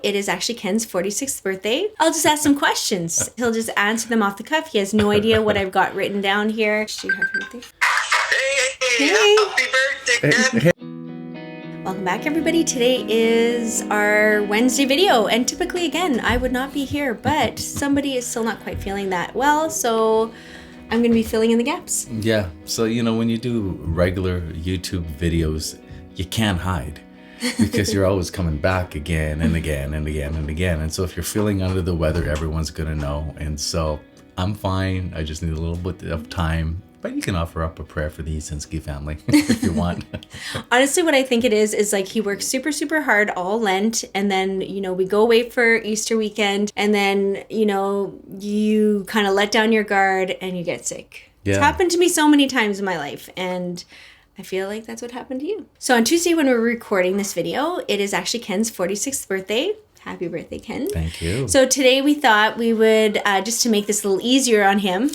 It is actually Ken's 46th birthday. I'll just ask some questions. He'll just answer them off the cuff. He has no idea what I've got written down here. Do you have birthday? Hey, happy birthday, Ken. Welcome back, everybody. Today is our Wednesday video, and typically, again, I would not be here, but somebody is still not quite feeling that well, so I'm going to be filling in the gaps. Yeah, so when you do regular YouTube videos, you can't hide because you're always coming back again and again and again and again. And so if you're feeling under the weather, everyone's going to know. And so I'm fine. I just need a little bit of time. But you can offer up a prayer for the Yasinski family if you want. Honestly, what I think it is like he works super, super hard all Lent. And then, we go away for Easter weekend. And then, you kind of let down your guard and you get sick. Yeah. It's happened to me so many times in my life. And I feel like that's what happened to you. So on Tuesday when we're recording this video, it is actually Ken's 46th birthday. Happy birthday, Ken. Thank you. So today we thought we would, just to make this a little easier on him,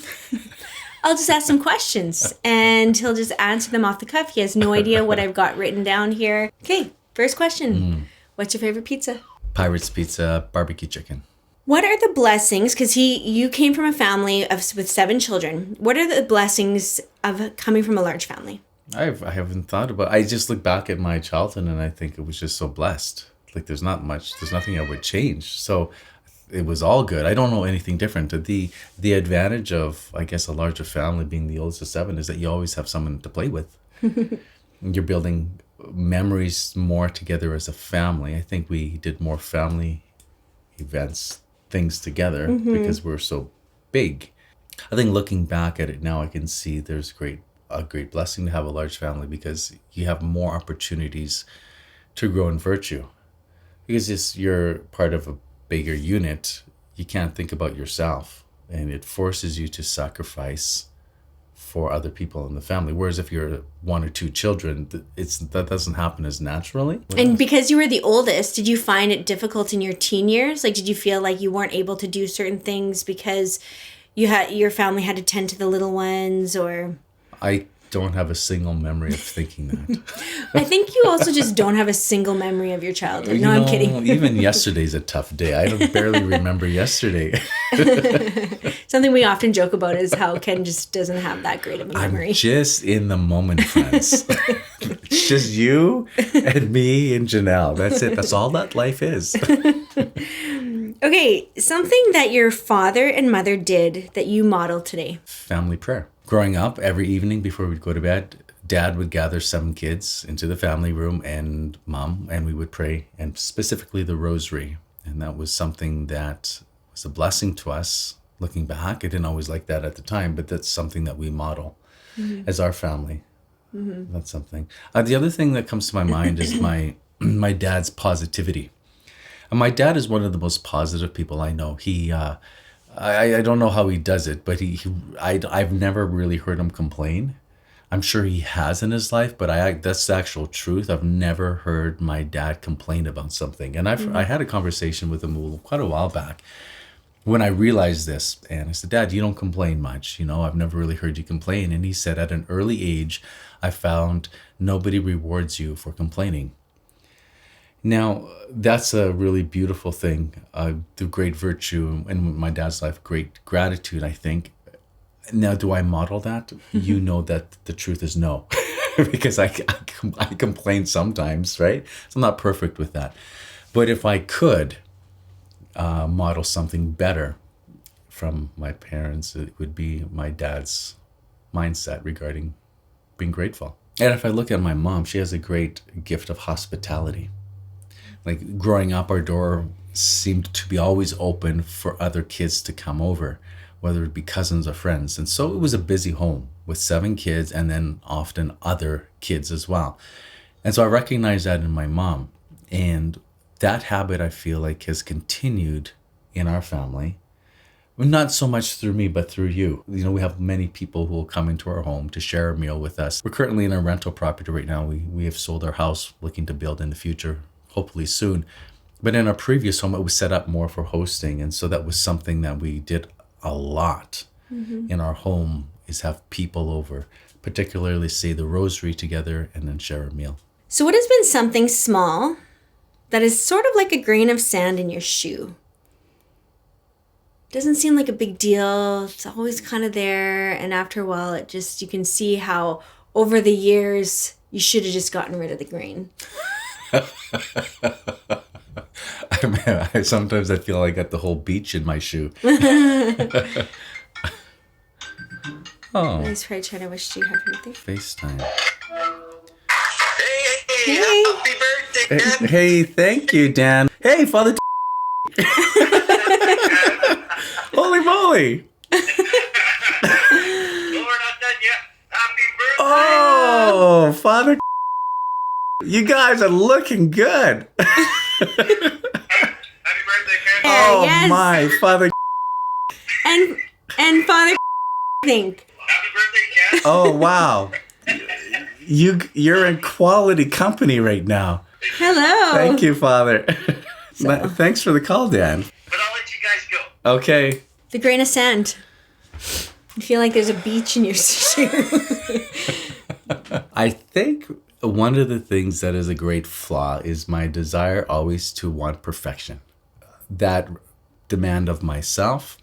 I'll just ask some questions and he'll just answer them off the cuff. He has no idea what I've got written down here. Okay, first question. What's your favorite pizza? Pirate's Pizza, barbecue chicken. What are the blessings, because you came from a family with 7 children. What are the blessings of coming from a large family? I haven't thought about it. I just look back at my childhood and I think it was just so blessed. Like there's nothing I would change. So it was all good. I don't know anything different. The advantage of, I guess, a larger family being the oldest of 7 is that you always have someone to play with. You're building memories more together as a family. I think we did more family events, things together because we're so big. I think looking back at it now, I can see there's a great blessing to have a large family because you have more opportunities to grow in virtue. Because you're part of a bigger unit, you can't think about yourself, and it forces you to sacrifice for other people in the family. Whereas if you're 1 or 2 children, that doesn't happen as naturally. And because you were the oldest, did you find it difficult in your teen years? Like, did you feel like you weren't able to do certain things because your family had to tend to the little ones, or? I don't have a single memory of thinking that. I think you also just don't have a single memory of your childhood. No, I'm kidding. Even yesterday's a tough day. I barely remember yesterday. Something we often joke about is how Ken just doesn't have that great of a memory. I'm just in the moment, friends. It's just you and me and Janelle. That's it. That's all that life is. Okay, something that your father and mother did that you modeled today. Family prayer. Growing up, every evening before we'd go to bed, Dad would gather 7 kids into the family room and Mom, and we would pray, and specifically the rosary. And that was something that was a blessing to us. Looking back, I didn't always like that at the time, but that's something that we model as our family. That's something. The other thing that comes to my mind is my dad's positivity. And my dad is one of the most positive people I know. He, I don't know how he does it, but I've never really heard him complain. I'm sure he has in his life, but that's the actual truth. I've never heard my dad complain about something. And I had a conversation with him quite a while back when I realized this. And I said, Dad, you don't complain much. I've never really heard you complain. And he said, at an early age, I found nobody rewards you for complaining. Now, that's a really beautiful thing, the great virtue in my dad's life, great gratitude, I think. Now, do I model that? You know that the truth is no, because I complain sometimes, right? So I'm not perfect with that. But if I could model something better from my parents, it would be my dad's mindset regarding being grateful. And if I look at my mom, she has a great gift of hospitality. Like growing up, our door seemed to be always open for other kids to come over, whether it be cousins or friends. And so it was a busy home with 7 kids and then often other kids as well. And so I recognize that in my mom. And that habit, I feel like, has continued in our family. Not so much through me, but through you. We have many people who will come into our home to share a meal with us. We're currently in a rental property right now. We have sold our house, looking to build in the future, hopefully soon. But in our previous home, it was set up more for hosting. And so that was something that we did a lot in our home, is have people over, particularly say the rosary together and then share a meal. So what has been something small that is sort of like a grain of sand in your shoe. Doesn't seem like a big deal. It's always kind of there. And after a while, you can see how over the years, you should have just gotten rid of the grain. Sometimes I feel I got the whole beach in my shoe. Oh. Let's try to wish you happy birthday. FaceTime. Hey, happy birthday, Dan. Hey, thank you, Dan. Hey, Father. Holy moly. No, we're not done yet. Happy birthday. Oh, Father. You guys are looking good. Happy birthday, Ken. Oh, yes. my Father. And Father think. Happy birthday, Ken. Oh, wow. You're in quality company right now. Hello. Thank you, Father. Thanks for the call, Dan. But I'll let you guys go. Okay. The grain of sand. You feel like there's a beach in your shoe. I think one of the things that is a great flaw is my desire always to want perfection. That demand of myself,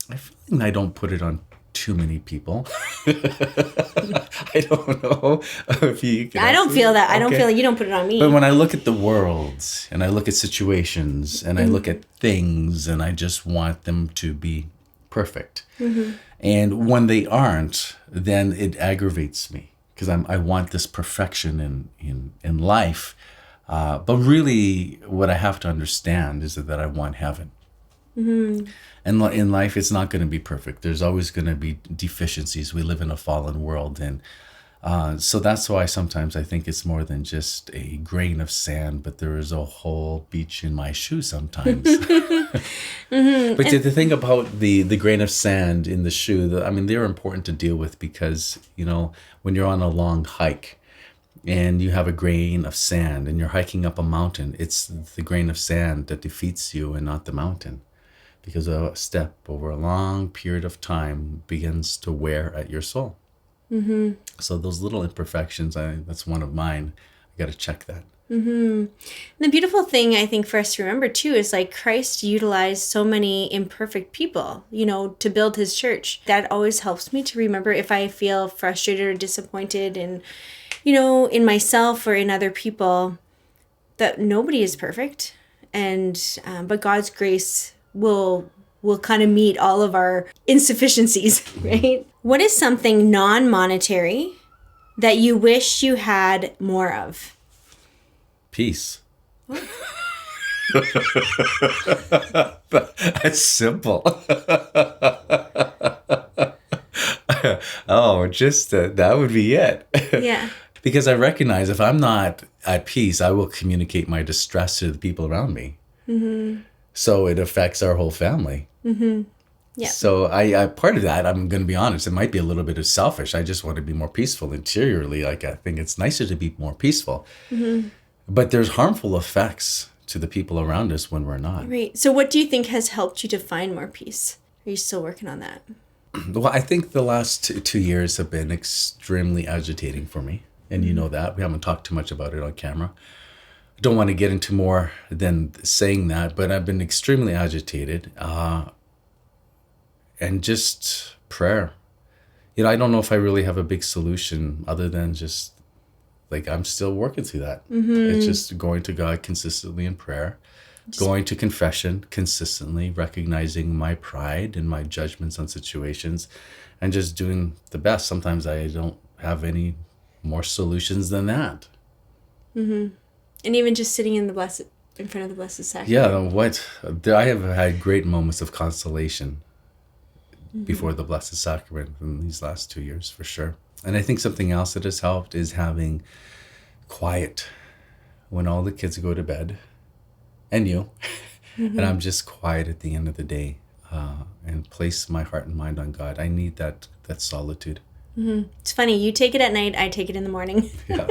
I feel like I don't put it on too many people. I don't know if you can. I don't feel that. I don't Okay. feel like you don't put it on me. But when I look at the world and I look at situations and I look at things and I just want them to be perfect. And when they aren't, then it aggravates me because I want this perfection in life. But really what I have to understand is that I want heaven. And in life, it's not going to be perfect. There's always going to be deficiencies. We live in a fallen world. And so that's why sometimes I think it's more than just a grain of sand, but there is a whole beach in my shoe sometimes. But the thing about the grain of sand in the shoe, they're important to deal with because, when you're on a long hike and you have a grain of sand and you're hiking up a mountain, it's the grain of sand that defeats you and not the mountain. Because a step over a long period of time begins to wear at your soul. So those little imperfections, that's one of mine. I got to check that. And the beautiful thing I think for us to remember too is like Christ utilized so many imperfect people, to build his church. That always helps me to remember if I feel frustrated or disappointed in myself or in other people, that nobody is perfect. But God's grace will kind of meet all of our insufficiencies, right? What is something non-monetary that you wish you had more of? Peace. That's simple. That would be it. Yeah. Because I recognize if I'm not at peace, I will communicate my distress to the people around me. So it affects our whole family. Yeah. So I part of that, I'm going to be honest, it might be a little bit of selfish. I just want to be more peaceful interiorly. Like I think it's nicer to be more peaceful. But there's harmful effects to the people around us when we're not. Right. So what do you think has helped you to find more peace? Are you still working on that? Well, I think the last 2 years have been extremely agitating for me. And you know that. We haven't talked too much about it on camera. I don't want to get into more than saying that, but I've been extremely agitated. And just prayer. I don't know if I really have a big solution other than just, I'm still working through that. It's just going to God consistently in prayer, going to confession consistently, recognizing my pride and my judgments on situations, and just doing the best. Sometimes I don't have any more solutions than that. And even just sitting in front of the Blessed Sacrament. Yeah, I have had great moments of consolation before the Blessed Sacrament in these last 2 years, for sure. And I think something else that has helped is having quiet when all the kids go to bed, and you, and I'm just quiet at the end of the day, and place my heart and mind on God. I need that solitude. It's funny, you take it at night, I take it in the morning. Yeah.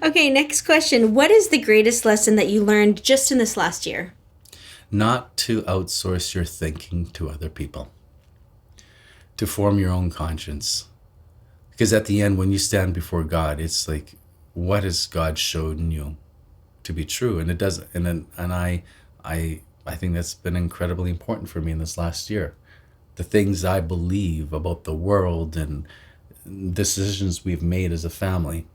Okay, next question. What is the greatest lesson that you learned just in this last year? Not to outsource your thinking to other people. To form your own conscience. Because at the end, when you stand before God, it's like, what has God shown you to be true, and it does. I think that's been incredibly important for me in this last year. The things I believe about the world and decisions we've made as a family,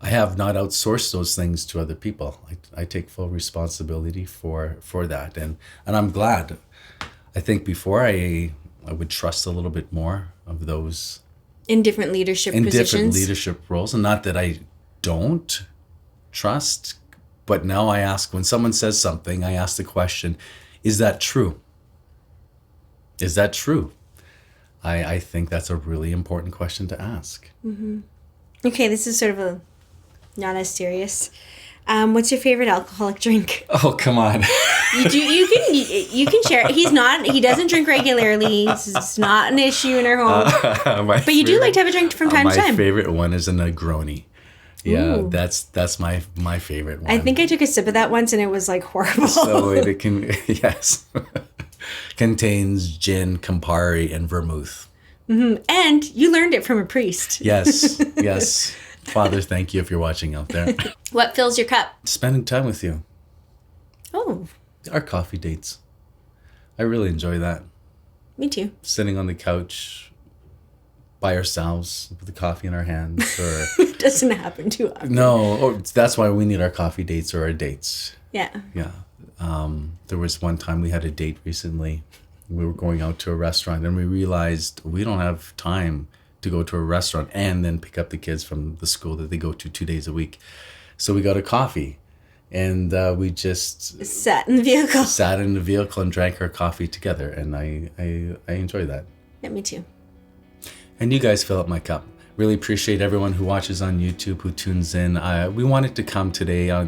I have not outsourced those things to other people. I take full responsibility for that, and I'm glad. I think before I would trust a little bit more of those In different leadership in positions. different leadership roles, and not that I don't trust, but now I ask, when someone says something, I ask the question, is that true? Is that true? I think that's a really important question to ask. Okay, this is sort of a not as serious. What's your favorite alcoholic drink? Oh, come on. You can share. He doesn't drink regularly. It's not an issue in our home. But you do like to have a drink from time to time. My favorite one is a Negroni. Yeah, Ooh. that's my favorite one. I think I took a sip of that once and it was like horrible. So it can, yes, contains gin, Campari, and vermouth. And you learned it from a priest. Yes, yes. Father, thank you if you're watching out there. What fills your cup? Spending time with you. Oh, Our coffee dates. I really enjoy that. me too. Sitting on the couch by ourselves with the coffee in our hands, or It doesn't happen too often. no, that's why we need our coffee dates or our dates. Yeah. Yeah. There was one time we had a date recently. We were going out to a restaurant and we realized we don't have time to go to a restaurant and then pick up the kids from the school that they go to 2 days a week. So we got a coffee, and we just Sat in the vehicle. sat in the vehicle and drank our coffee together, and I enjoy that. Yeah, me too. And you guys fill up my cup. Really appreciate everyone who watches on YouTube, who tunes in. We wanted to come today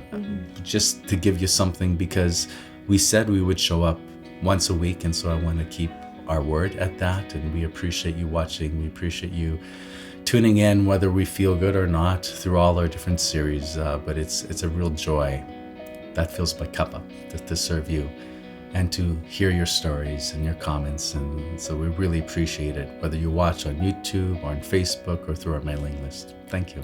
just to give you something, because we said we would show up once a week, and so I want to keep our word at that. And we appreciate you watching. We appreciate you tuning in, whether we feel good or not, through all our different series. But it's a real joy that fills my cup up to serve you and to hear your stories and your comments. And so we really appreciate it, whether you watch on YouTube or on Facebook or through our mailing list. Thank you.